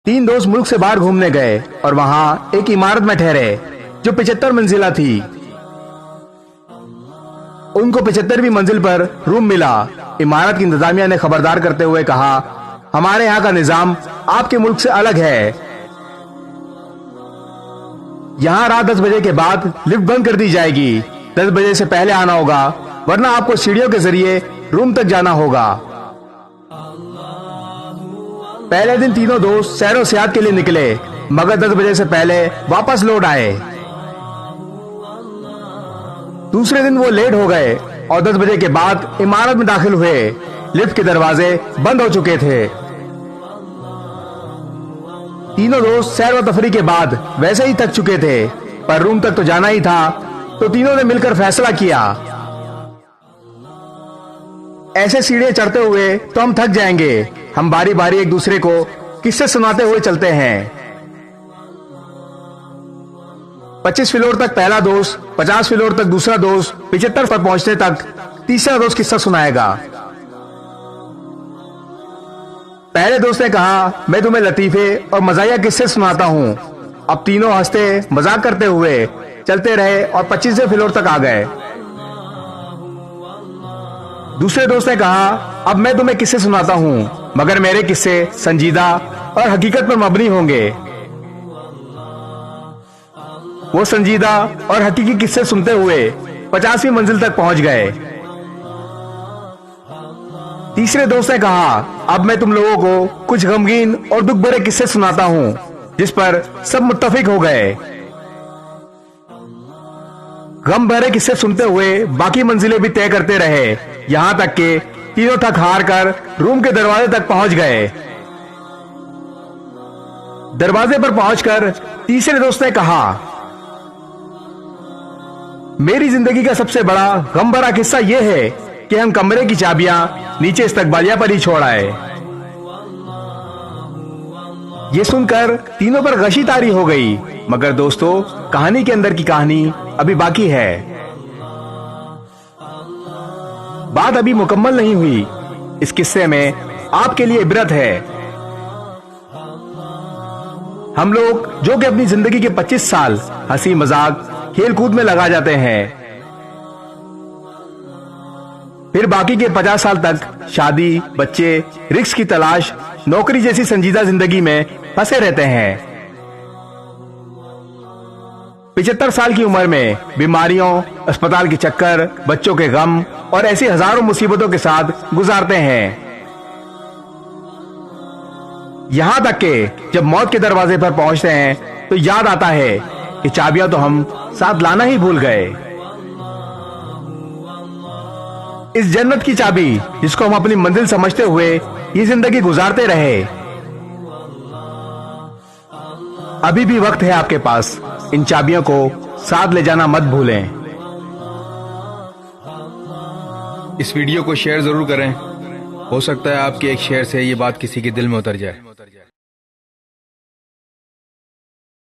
तीन दोस्त मुल्क से बाहर घूमने गए और वहां एक इमारत में ठहरे जो 75 मंजिला थी। उनको 75वीं मंजिल पर रूम मिला। इमारत की इंतजामिया ने खबरदार करते हुए कहा, हमारे यहाँ का निजाम आपके मुल्क से अलग है। यहाँ रात 10 बजे के बाद लिफ्ट बंद कर दी जाएगी। 10 बजे से पहले आना होगा, वरना आपको सीढ़ियों के जरिए रूम तक जाना होगा। पहले दिन तीनों दोस्त सैर और सियाहत के लिए निकले, मगर 10 बजे से पहले वापस लौट आए। दूसरे दिन वो लेट हो गए और 10 बजे के बाद इमारत में दाखिल हुए। लिफ्ट के दरवाजे बंद हो चुके थे। तीनों दोस्त सैर और तफरी के बाद वैसे ही थक चुके थे, पर रूम तक तो जाना ही था, तो तीनों ने मिलकर फैसला किया, ऐसे सीढ़ियां चढ़ते हुए तो हम थक जाएंगे। हम बारी बारी एक दूसरे को किस्से सुनाते हुए चलते हैं। 25 फ्लोर तक पहला दोस्त, 50 फ्लोर तक दूसरा दोस्त, 75 पर पहुंचने तक तीसरा दोस्त किस्सा सुनाएगा। पहले दोस्त ने कहा, मैं तुम्हें लतीफे और मजाया किस्से सुनाता हूं। अब तीनों हंसते मजाक करते हुए चलते रहे और 25वें फ्लोर तक आ गए। दूसरे दोस्त ने कहा, अब मैं तुम्हें किस्से सुनाता हूं, मगर मेरे किस्से संजीदा और हकीकत पर मबनी होंगे। वो संजीदा और हकीकी किस्से सुनते हुए 50वीं मंजिल तक पहुंच गए। तीसरे दोस्त ने कहा, अब मैं तुम लोगों को कुछ गमगीन और दुख भरे किस्से सुनाता हूं, जिस पर सब मुत्तफिक हो गए। गम भरे किस्से सुनते हुए बाकी मंजिलें भी तय करते रहे, यहाँ तक कि तीनों थक हार कर रूम के दरवाजे तक पहुंच गए। दरवाजे पर पहुंचकर तीसरे दोस्त ने कहा, मेरी जिंदगी का सबसे बड़ा गम भरा किस्सा यह है कि हम कमरे की चाबियां नीचे इस्तकबालिया पर ही छोड़ आए। ये सुनकर तीनों पर गशी तारी हो गई, मगर दोस्तों, कहानी के अंदर की कहानी अभी बाकी है। बात अभी मुकम्मल नहीं हुई। इस किस्से में आपके लिए इबरत है। हम लोग जो कि अपनी जिंदगी के 25 साल हंसी मजाक खेल कूद में लगा जाते हैं, फिर बाकी के 50 साल तक शादी, बच्चे, रिस्क की तलाश, नौकरी जैसी संजीदा जिंदगी में फंसे रहते हैं। 75 साल की उम्र में बीमारियों, अस्पताल के चक्कर, बच्चों के गम और ऐसी हजारों मुसीबतों के साथ गुजारते हैं। यहां तक कि जब मौत के दरवाजे पर पहुंचते हैं तो याद आता है कि चाबियां तो हम साथ लाना ही भूल गए। इस जन्नत की चाबी जिसको हम अपनी मंजिल समझते हुए ये जिंदगी गुजारते रहे, अभी भी वक्त है आपके पास। इन चाबियों को साथ ले जाना मत भूलें। इस वीडियो को शेयर जरूर करें। हो सकता है आपके एक शेयर से ये बात किसी के दिल में उतर जाए।